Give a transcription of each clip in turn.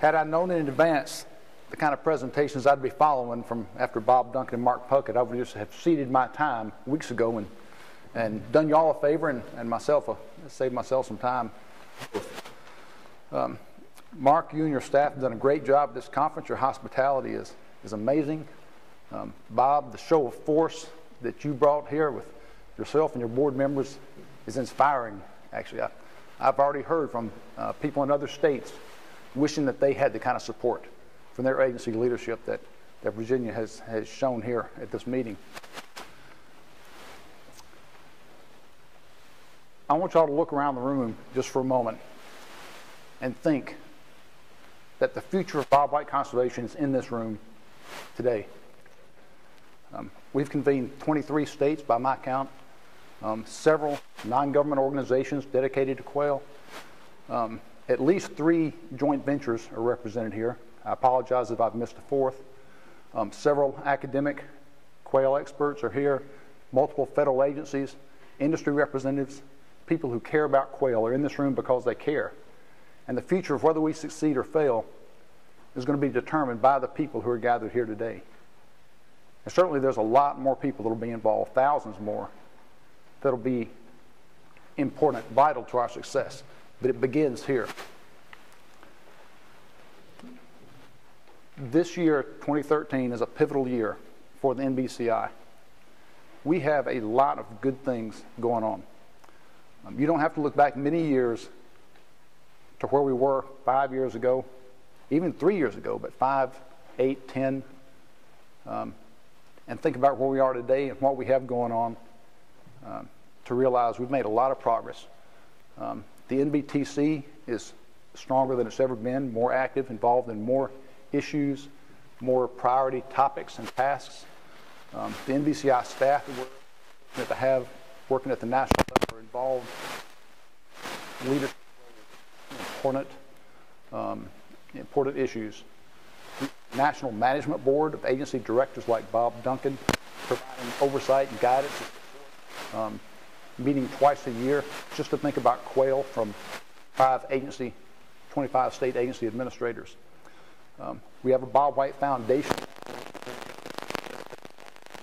Had I known in advance the kind of presentations I'd be following from after Bob Duncan and Mark Puckett, I would just have ceded my time weeks ago and done y'all a favor and myself saved myself some time. Mark, you and your staff have done a great job at this conference. Your hospitality is amazing. Bob, the show of force that you brought here with yourself and your board members is inspiring, actually. I've already heard from people in other states wishing that they had the kind of support from their agency leadership that Virginia has shown here at this meeting. I want y'all to look around the room just for a moment and think that the future of Bobwhite Conservation is in this room today. We've convened 23 states by my count, several non-government organizations dedicated to quail. At least 3 joint ventures are represented here. I apologize if I've missed a fourth. Several academic quail experts are here, multiple federal agencies, industry representatives, people who care about quail are in this room because they care. And the future of whether we succeed or fail is going to be determined by the people who are gathered here today. And certainly there's a lot more people that will be involved, thousands more, that will be important, vital to our success. But it begins here. This year, 2013, is a pivotal year for the NBCI. We have a lot of good things going on. You don't have to look back many years to where we were 5 years ago, even 3 years ago, but 5, 8, 10, and think about where we are today and what we have going on to realize we've made a lot of progress. The NBTC is stronger than it's ever been, more active, involved in more issues, more priority topics and tasks. The NBCI staff that we're fortunate to have working at the national level are involved. Leadership important issues. The National Management Board of agency directors like Bob Duncan providing oversight and guidance, meeting twice a year just to think about quail from 25 state agency administrators. We have a Bobwhite Foundation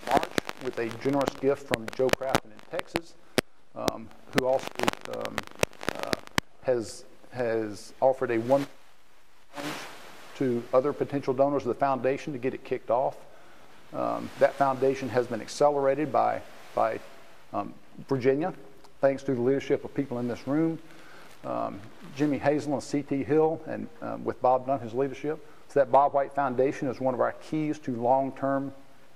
March with a generous gift from Joe Crafton in Texas, who also has offered a $1 to other potential donors of the foundation to get it kicked off. That foundation has been accelerated by Virginia, thanks to the leadership of people in this room, Jimmy Hazel and C.T. Hill, and with Bob Duncan's leadership. So that Bobwhite Foundation is one of our keys to long-term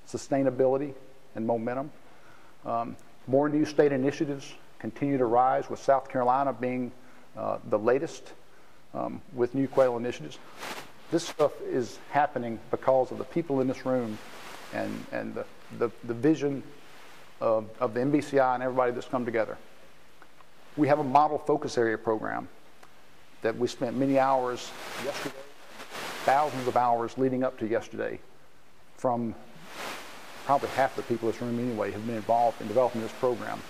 sustainability and momentum. More new state initiatives continue to rise, with South Carolina being the latest with new quail initiatives. This stuff is happening because of the people in this room and the vision of the NBCI and everybody that's come together. We have a model focus area program that we spent many hours yesterday, thousands of hours leading up to yesterday, from probably half the people in this room anyway have been involved in developing this program.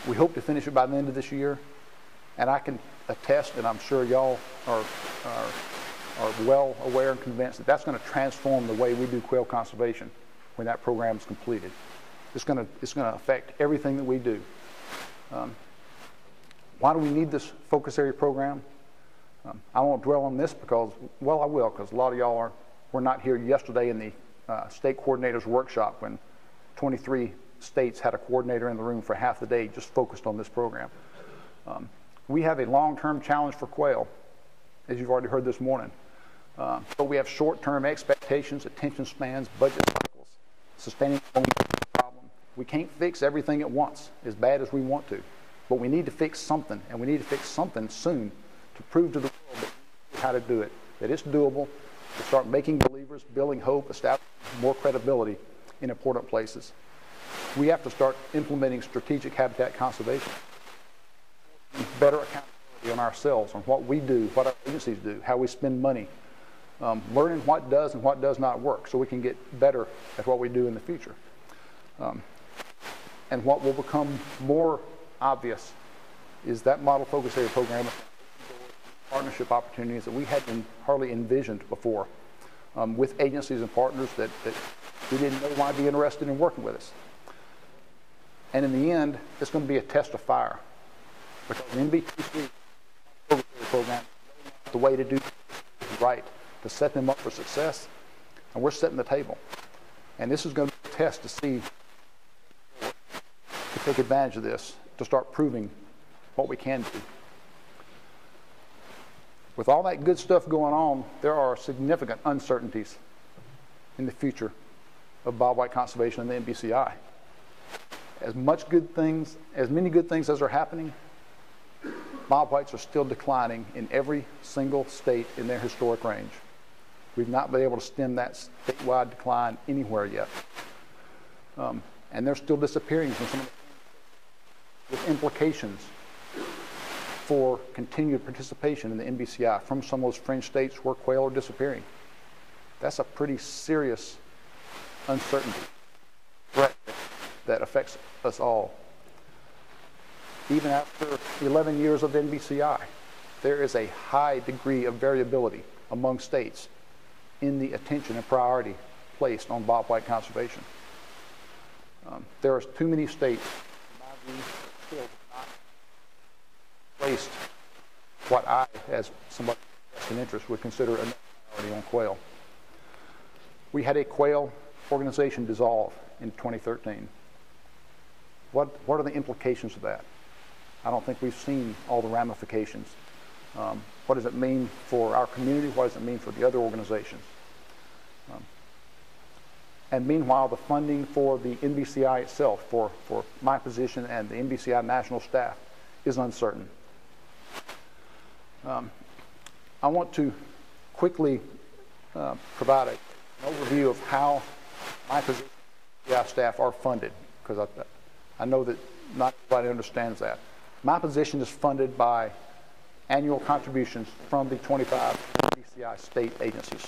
We hope to finish it by the end of this year, and I can attest, and I'm sure y'all are well aware and convinced that that's going to transform the way we do quail conservation when that program is completed. It's going to affect everything that we do. Why do we need this focus area program? I won't dwell on this because, well, I will, because a lot of y'all were not here yesterday in the state coordinators workshop when 23 states had a coordinator in the room for half the day just focused on this program. We have a long-term challenge for quail, as you've already heard this morning. But we have short-term expectations, attention spans, budget cycles, sustaining the problem. We can't fix everything at once as bad as we want to, but we need to fix something, and we need to fix something soon to prove to the world that we know how to do it, that it's doable, to start making believers, building hope, establishing more credibility in important places. We have to start implementing strategic habitat conservation, better accountability on ourselves, on what we do, what our agencies do, how we spend money, learning what does and what does not work so we can get better at what we do in the future. And what will become more obvious is that model focus area program partnership opportunities that we hadn't hardly envisioned before, with agencies and partners that we didn't know might be interested in working with us. And in the end, it's going to be a test of fire, because the NBCI program, the way to do it is right, to set them up for success, and we're setting the table. And this is going to be a test to see, to take advantage of this, to start proving what we can do. With all that good stuff going on, there are significant uncertainties in the future of bobwhite conservation and the NBCI. As many good things as are happening, bobwhites are still declining in every single state in their historic range. We've not been able to stem that statewide decline anywhere yet. And they're still disappearing from some of the, with implications for continued participation in the NBCI from some of those fringe states where quail are disappearing. That's a pretty serious uncertainty threat that affects us all. Even after 11 years of the NBCI, there is a high degree of variability among states in the attention and priority placed on bobwhite conservation. There are too many states, in my view, still not placed what I, as somebody with an interest, would consider a priority on quail. We had a quail organization dissolve in 2013. What are the implications of that? I don't think we've seen all the ramifications. What does it mean for our community? What does it mean for the other organizations? And meanwhile, the funding for the NBCI itself, for my position and the NBCI national staff, is uncertain. I want to quickly provide an overview of how my position and NBCI staff are funded, because I know that not everybody understands that. My position is funded by annual contributions from the 25 NBCI state agencies.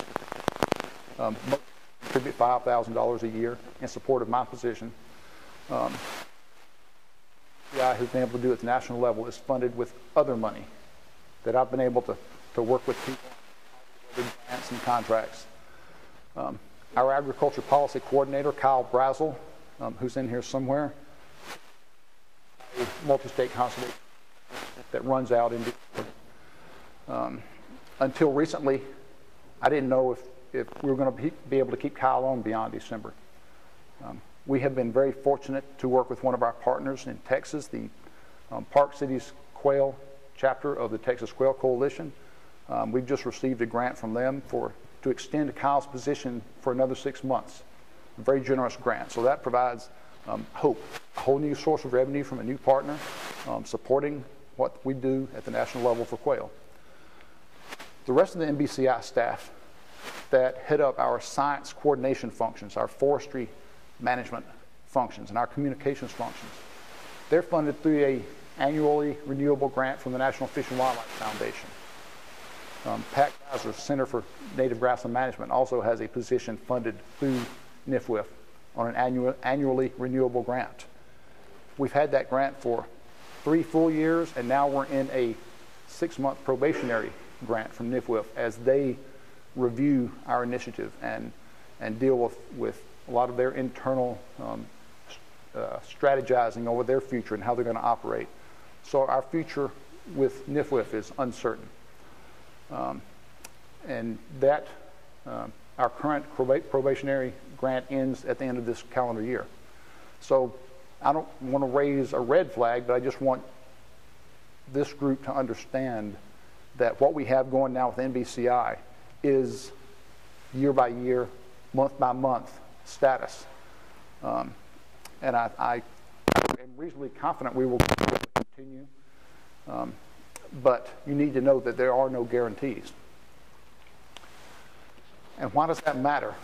Most contribute $5,000 a year in support of my position. NBCI, who's been able to do it at the national level, is funded with other money that I've been able to work with people on grants and contracts. Our agriculture policy coordinator, Kyle Brazel, who's in here somewhere, a multi-state conservation that runs out in until recently, I didn't know if we were going to be able to keep Kyle on beyond December. We have been very fortunate to work with one of our partners in Texas, the Park Cities Quail chapter of the Texas Quail Coalition. We've just received a grant from them to extend Kyle's position for another 6 months. A very generous grant. So that provides hope, a whole new source of revenue from a new partner, supporting what we do at the national level for quail. The rest of the NBCI staff that head up our science coordination functions, our forestry management functions, and our communications functions, they're funded through an annually renewable grant from the National Fish and Wildlife Foundation. Pat Geiser's Center for Native Grassland Management also has a position funded through NFWF on an annually renewable grant. We've had that grant for 3 full years, and now we're in a 6-month probationary grant from NFWF as they review our initiative and deal with a lot of their internal strategizing over their future and how they're going to operate. So our future with NFWF is uncertain. And that our current probationary grant ends at the end of this calendar year. So I don't want to raise a red flag, but I just want this group to understand that what we have going now with NBCI is year by year, month by month status. And I am reasonably confident we will continue. But you need to know that there are no guarantees. And why does that matter?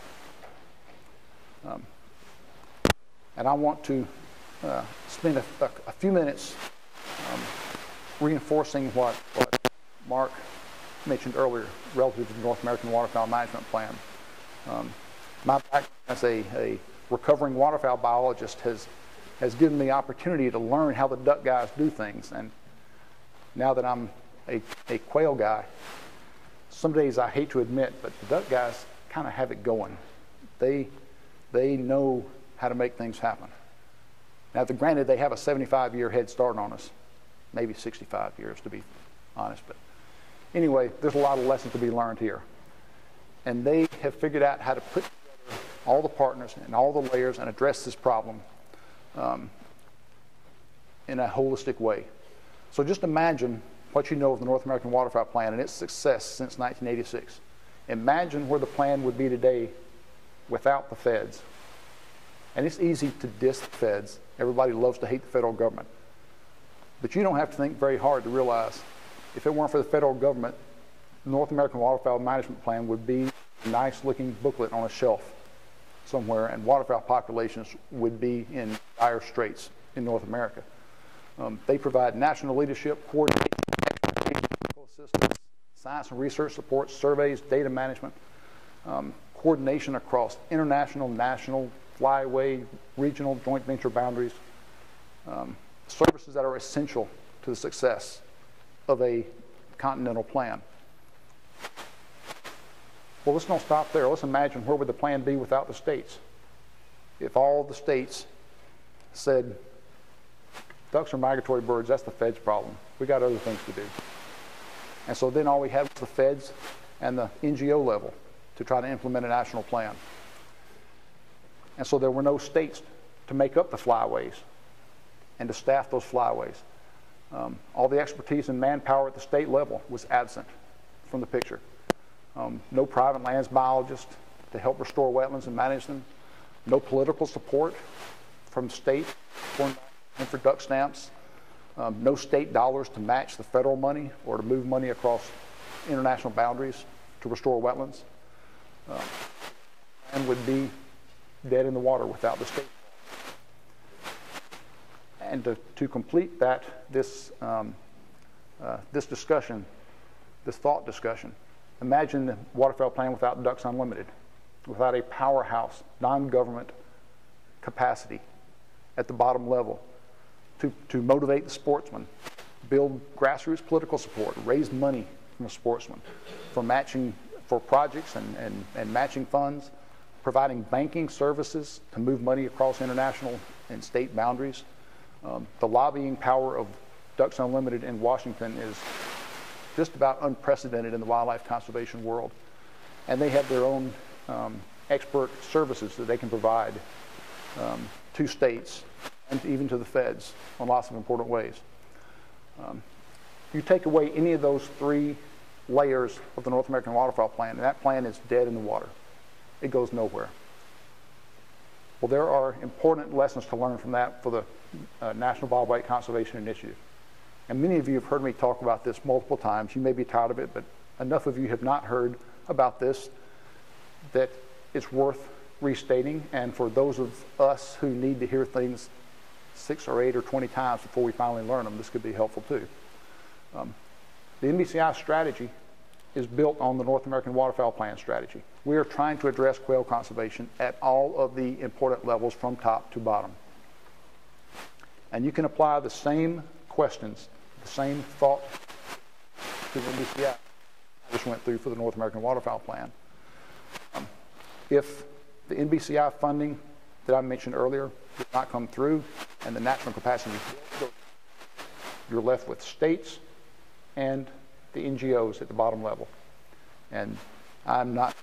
And I want to spend a few minutes reinforcing what Mark mentioned earlier relative to the North American Waterfowl Management Plan. My background as a recovering waterfowl biologist has given me the opportunity to learn how the duck guys do things. And now that I'm a quail guy, some days I hate to admit, but the duck guys kind of have it going. They know how to make things happen. Now, granted, they have a 75-year head start on us, maybe 65 years to be honest. But anyway, there's a lot of lessons to be learned here. And they have figured out how to put together all the partners and all the layers and address this problem in a holistic way. So just imagine what you know of the North American Waterfowl Plan and its success since 1986. Imagine where the plan would be today without the feds. And it's easy to diss the feds. Everybody loves to hate the federal government. But you don't have to think very hard to realize if it weren't for the federal government, the North American Waterfowl Management Plan would be a nice looking booklet on a shelf somewhere, and waterfowl populations would be in dire straits in North America. They provide national leadership, coordination, expertise, technical assistance, science and research support, surveys, data management, coordination across international, national, flyway, regional, joint venture boundaries, services that are essential to the success of a continental plan. Well, let's not stop there. Let's imagine where would the plan be without the states. If all the states said, ducks are migratory birds, that's the feds' problem. We got other things to do. And so then all we had was the feds and the NGO level to try to implement a national plan. And so there were no states to make up the flyways and to staff those flyways. All the expertise and manpower at the state level was absent from the picture. No private lands biologists to help restore wetlands and manage them. No political support from state for duck stamps. No state dollars to match the federal money or to move money across international boundaries to restore wetlands. And would be dead in the water without the state. And to complete that, this discussion, this thought discussion, imagine the waterfowl plan without Ducks Unlimited, without a powerhouse, non-government capacity at the bottom level to motivate the sportsmen, build grassroots political support, raise money from the sportsmen for matching, for projects and matching funds, providing banking services to move money across international and state boundaries. The lobbying power of Ducks Unlimited in Washington is just about unprecedented in the wildlife conservation world. And they have their own expert services that they can provide to states and even to the feds on lots of important ways. You take away any of those three layers of the North American Waterfowl Plan, and that plan is dead in the water. It goes nowhere. Well, there are important lessons to learn from that for the National Bobwhite Conservation Initiative. And many of you have heard me talk about this multiple times. You may be tired of it, but enough of you have not heard about this that it's worth restating. And for those of us who need to hear things 6 or 8 or 20 times before we finally learn them, this could be helpful too. The NBCI strategy is built on the North American Waterfowl Plan strategy. We are trying to address quail conservation at all of the important levels from top to bottom. And you can apply the same questions, the same thought to the NBCI I just went through for the North American Waterfowl Plan. If the NBCI funding that I mentioned earlier did not come through and the national capacity, you're left with states and the NGOs at the bottom level. And I'm not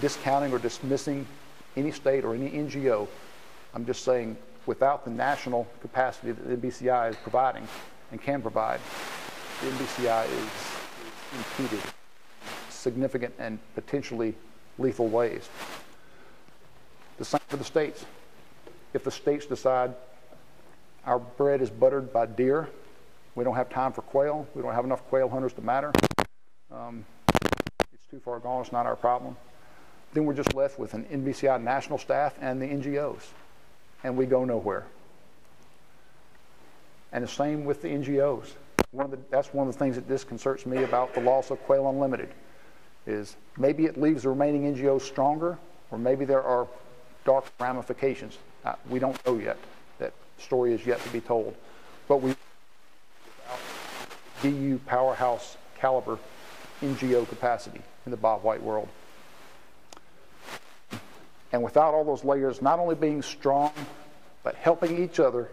discounting or dismissing any state or any NGO. I'm just saying without the national capacity that the NBCI is providing and can provide, the NBCI is impeded in significant and potentially lethal ways. The same for the states. If the states decide our bread is buttered by deer, we don't have time for quail, we don't have enough quail hunters to matter, it's too far gone, it's not our problem, then we're just left with an NBCI national staff and the NGOs, and we go nowhere. And the same with the NGOs. That's one of the things that disconcerts me about the loss of Quail Unlimited, is maybe it leaves the remaining NGOs stronger, or maybe there are dark ramifications. We don't know yet. That story is yet to be told. But we DU powerhouse caliber NGO capacity in the Bobwhite world. And without all those layers, not only being strong, but helping each other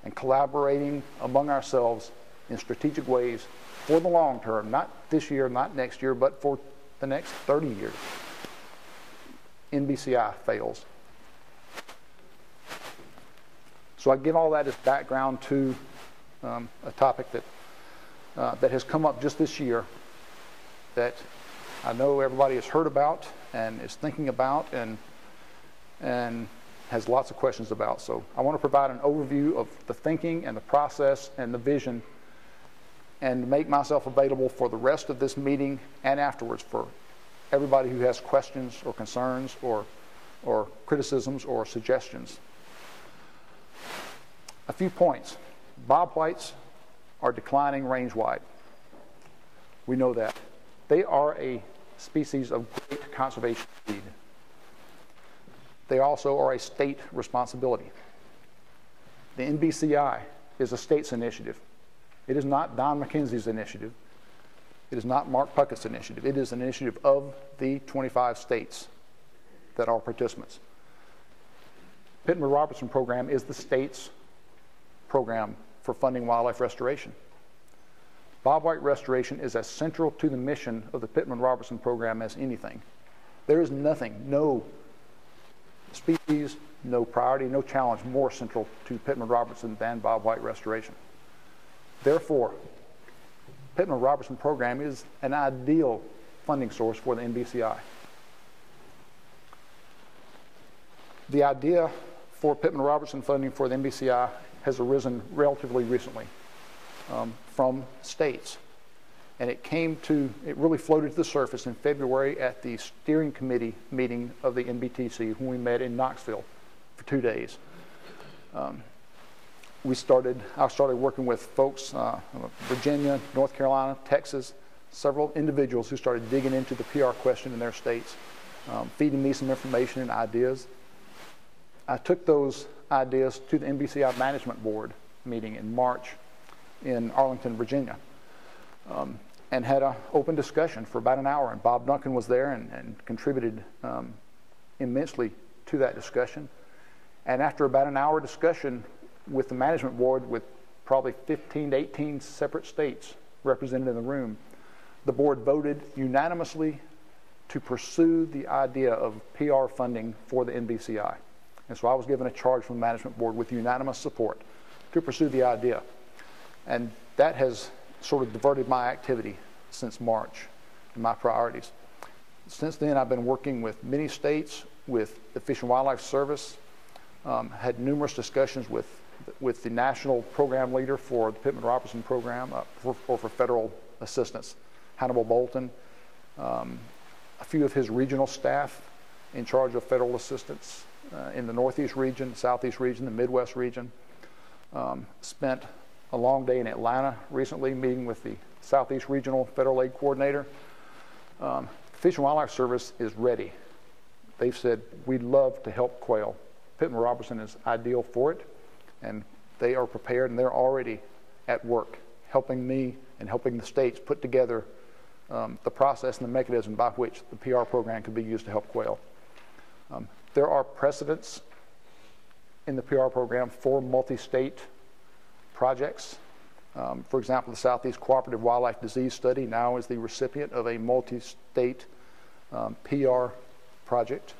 and collaborating among ourselves in strategic ways for the long term, not this year, not next year, but for the next 30 years, NBCI fails. So I give all that as background to a topic that has come up just this year that I know everybody has heard about and is thinking about and has lots of questions about. So I want to provide an overview of the thinking and the process and the vision, and make myself available for the rest of this meeting and afterwards for everybody who has questions or concerns or criticisms or suggestions. A few points. Bobwhites are declining range-wide. We know that. They are a species of great conservation need. They also are a state responsibility. The NBCI is a state's initiative. It is not Don McKenzie's initiative. It is not Mark Puckett's initiative. It is an initiative of the 25 states that are participants. Pittman-Robertson program is the state's program for funding wildlife restoration. Bobwhite restoration is as central to the mission of the Pittman-Robertson program as anything. There is nothing, no species, no priority, no challenge more central to Pittman-Robertson than Bobwhite restoration. Therefore, Pittman-Robertson program is an ideal funding source for the NBCI. The idea for Pittman-Robertson funding for the NBCI has arisen relatively recently from states. And it really floated to the surface in February at the steering committee meeting of the NBTC when we met in Knoxville for 2 days. I started working with folks, Virginia, North Carolina, Texas, several individuals who started digging into the PR question in their states, feeding me some information and ideas. I took those ideas to the NBCI Management Board meeting in March in Arlington, Virginia, and had an open discussion for about an hour. And Bob Duncan was there and contributed immensely to that discussion. And after about an hour discussion with the Management Board, with probably 15 to 18 separate states represented in the room, the board voted unanimously to pursue the idea of PR funding for the NBCI. And so I was given a charge from the Management Board with unanimous support to pursue the idea. And that has sort of diverted my activity since March and my priorities. Since then, I've been working with many states, with the Fish and Wildlife Service, had numerous discussions with the national program leader for the Pittman-Robertson program for federal assistance, Hannibal Bolton, a few of his regional staff in charge of federal assistance in the Northeast region, Southeast region, the Midwest region. Spent a long day in Atlanta recently meeting with the Southeast Regional Federal Aid Coordinator. Fish and Wildlife Service is ready. They've said, we'd love to help quail. Pittman-Robertson is ideal for it, and they are prepared, and they're already at work helping me and helping the states put together the process and the mechanism by which the PR program could be used to help quail. There are precedents in the PR program for multi-state projects. For example, the Southeast Cooperative Wildlife Disease Study now is the recipient of a multi-state PR project.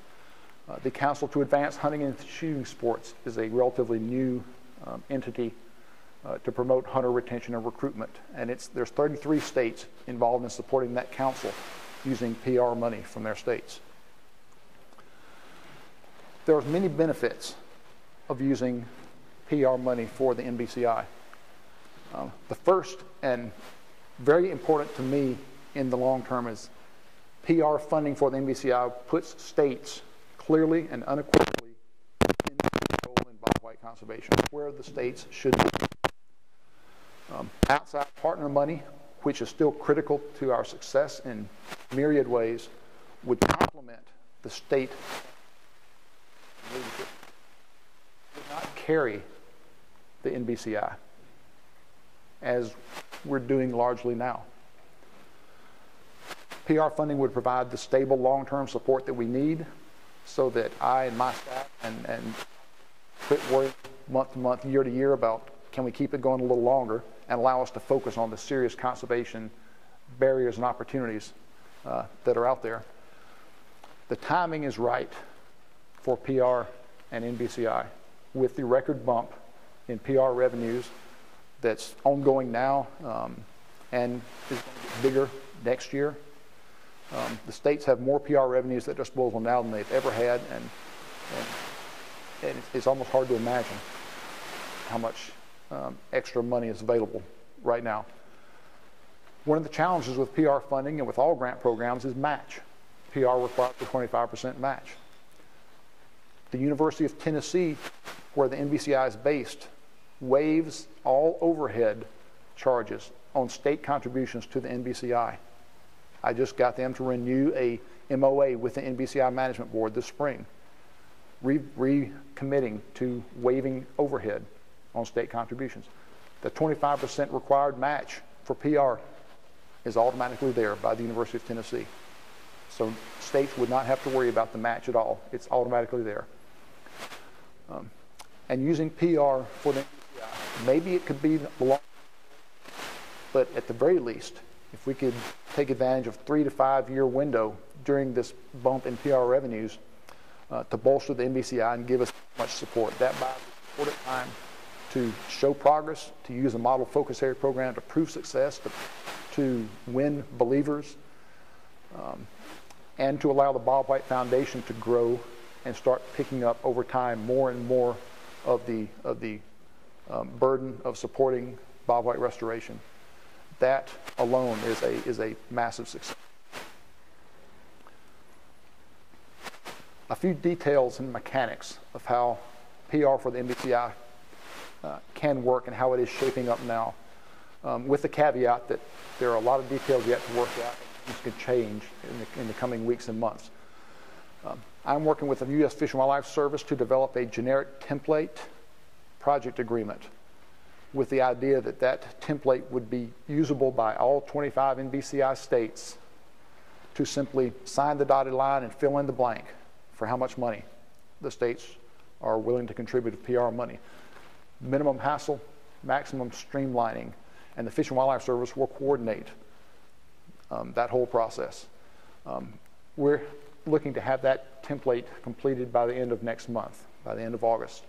The Council to Advance Hunting and Shooting Sports is a relatively new entity to promote hunter retention and recruitment. And there's 33 states involved in supporting that council using PR money from their states. There are many benefits of using PR money for the NBCI. The first and very important to me in the long term is PR funding for the NBCI puts states clearly and unequivocally in control in bobwhite conservation, where the states should be. Outside partner money, which is still critical to our success in myriad ways, would complement the state leadership. Would not carry the NBCI. As we're doing largely now. PR funding would provide the stable long-term support that we need so that I and my staff and quit worrying month to month, year to year about can we keep it going a little longer and allow us to focus on the serious conservation barriers and opportunities that are out there. The timing is right for PR and NBCI with the record bump in PR revenues that's ongoing now and is going to get bigger next year. The states have more PR revenues at disposal now than they've ever had, and it's almost hard to imagine how much extra money is available right now. One of the challenges with PR funding and with all grant programs is match. PR requires a 25% match. The University of Tennessee, where the NBCI is based, waives all overhead charges on state contributions to the NBCI. I just got them to renew a MOA with the NBCI Management Board this spring, recommitting to waiving overhead on state contributions. The 25% required match for PR is automatically there by the University of Tennessee. So states would not have to worry about the match at all. It's automatically there. And using PR for the NBCI, maybe it could be long, but at the very least, if we could take advantage of 3 to 5 year window during this bump in PR revenues to bolster the NBCI and give us much support. That buys important time to show progress, to use a model focus area program to prove success, to win believers, and to allow the Bobwhite Foundation to grow and start picking up over time more and more of the burden of supporting Bobwhite restoration. That alone is a massive success. A few details and mechanics of how PR for the NBCI can work and how it is shaping up now, with the caveat that there are a lot of details yet to work out and things could change in the coming weeks and months. I'm working with the U.S. Fish and Wildlife Service to develop a generic template project agreement with the idea that that template would be usable by all 25 NBCI states to simply sign the dotted line and fill in the blank for how much money the states are willing to contribute to PR money. Minimum hassle, maximum streamlining, and the Fish and Wildlife Service will coordinate that whole process. We're looking to have that template completed by the end of next month, by the end of August.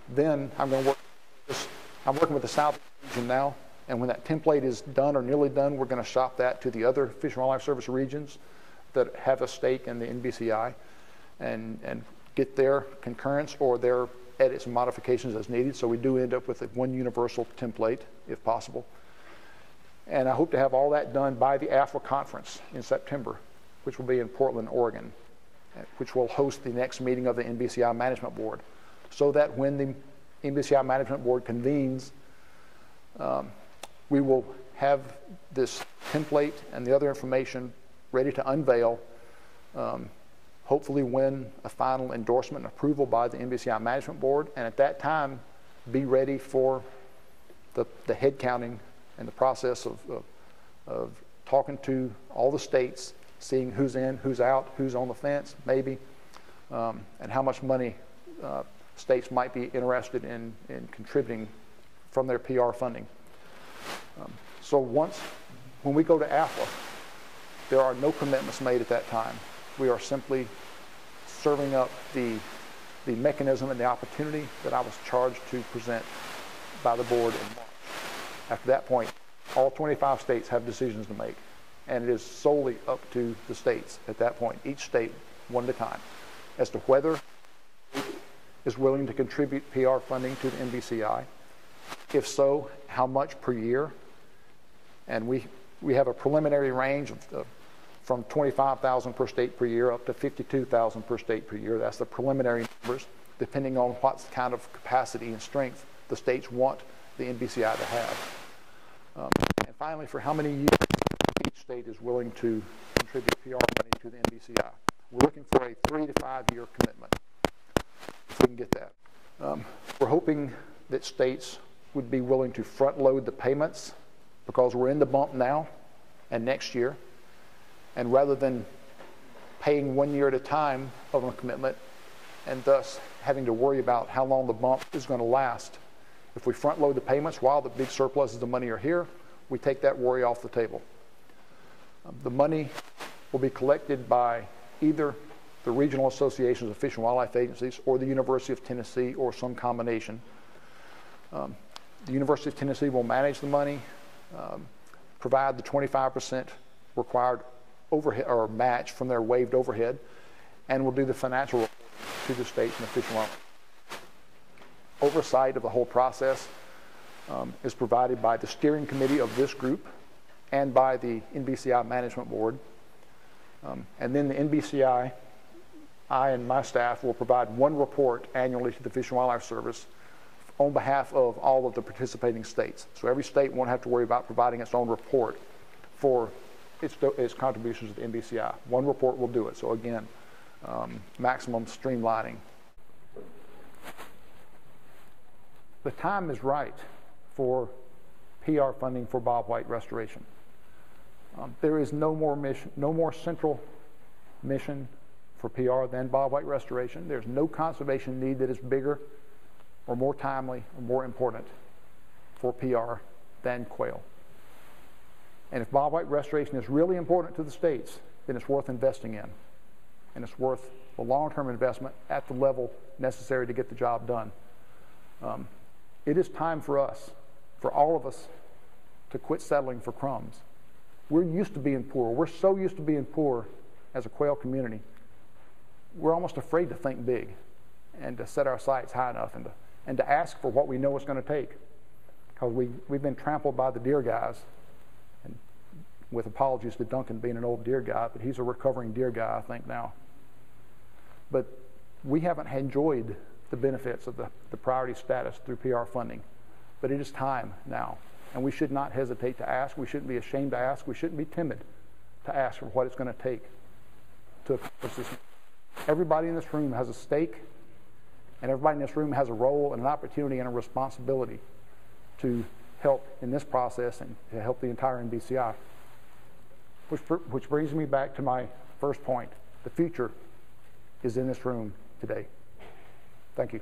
Then I'm working with the South region now, and when that template is done or nearly done, we're going to shop that to the other Fish and Wildlife Service regions that have a stake in the NBCI and get their concurrence or their edits and modifications as needed, so we do end up with one universal template, if possible. And I hope to have all that done by the AFWA conference in September, which will be in Portland, Oregon, which will host the next meeting of the NBCI Management Board, so that when the NBCI Management Board convenes, we will have this template and the other information ready to unveil, hopefully win a final endorsement and approval by the NBCI Management Board, and at that time be ready for the head counting and the process of talking to all the states, seeing who's in, who's out, who's on the fence, maybe, and how much money states might be interested in contributing from their PR funding. So when we go to AFWA, there are no commitments made at that time. We are simply serving up the mechanism and the opportunity that I was charged to present by the board in March. After that point, all 25 states have decisions to make, and it is solely up to the states at that point, each state one at a time, as to whether is willing to contribute PR funding to the NBCI. If so, how much per year? And we have a preliminary range of from 25,000 per state per year up to 52,000 per state per year. That's the preliminary numbers, depending on what kind of capacity and strength the states want the NBCI to have. And finally, for how many years each state is willing to contribute PR money to the NBCI. We're looking for a 3 to 5 year commitment, if we can get that. We're hoping that states would be willing to front load the payments because we're in the bump now and next year. And rather than paying 1 year at a time of a commitment and thus having to worry about how long the bump is going to last, if we front load the payments while the big surpluses of money are here, we take that worry off the table. The money will be collected by either the regional associations of fish and wildlife agencies or the University of Tennessee or some combination. The University of Tennessee will manage the money, provide the 25% required overhead or match from their waived overhead, and will do the financial reporting to the states and the fish and wildlife. Oversight of the whole process is provided by the steering committee of this group and by the NBCI Management Board. And then the NBCI, I and my staff will provide one report annually to the Fish and Wildlife Service on behalf of all of the participating states. So every state won't have to worry about providing its own report for its contributions to the NBCI. One report will do it. So again, maximum streamlining. The time is right for PR funding for bobwhite restoration. There is no more central mission for PR than bobwhite restoration. There's no conservation need that is bigger or more timely or more important for PR than quail. And if bobwhite restoration is really important to the states, then it's worth investing in. And it's worth the long-term investment at the level necessary to get the job done. It is time for us, for all of us, to quit settling for crumbs. We're used to being poor. We're so used to being poor as a quail community. We're almost afraid to think big and to set our sights high enough and to ask for what we know it's going to take. Because we've been trampled by the deer guys, and with apologies to Duncan being an old deer guy, but he's a recovering deer guy, I think, now. But we haven't enjoyed the benefits of the priority status through PR funding. But it is time now. And we should not hesitate to ask. We shouldn't be ashamed to ask. We shouldn't be timid to ask for what it's going to take to accomplish this. Everybody in this room has a stake, and everybody in this room has a role and an opportunity and a responsibility to help in this process and to help the entire NBCI. Which brings me back to my first point. The future is in this room today. Thank you.